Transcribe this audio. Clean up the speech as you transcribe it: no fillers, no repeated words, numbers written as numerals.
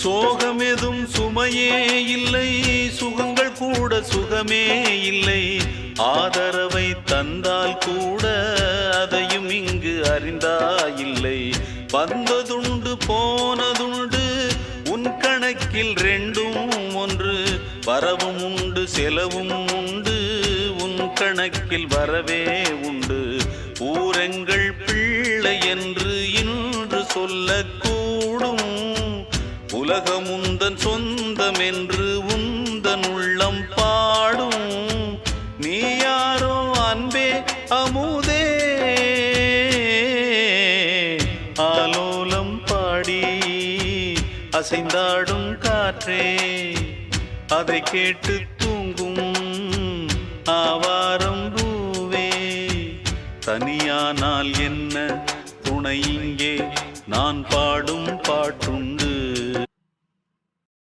சோகமெதும் சுமையே இல்லை, சுகங்கள் கூட சுகமே இல்லை. ஆதரவை தந்தால் கூட அதையும் இங்கு அறிந்தாயில்லை. வந்ததுண்டு போனதுண்டு உன் கணக்கில் ரெண்டும் ஒன்று. வரவும் உண்டு செலவும் உண்டு, உன் கணக்கில் வரவே உண்டு. ஊரெங்கள் பிள்ளை என்று இன்று சொல்லக்கூடும். உலகம் உந்தன் சொந்தம் என்று உந்தன் உள்ளம் பாடும். நீ யாரோ அன்பே அமுதே, ஆலோலம் பாடி அசைந்தாடும் காற்றே, அதை கேட்டு தூங்கும் ஆவாரம் பூவே. தனியானால் என்ன துணை இங்கே, நான் பாடும்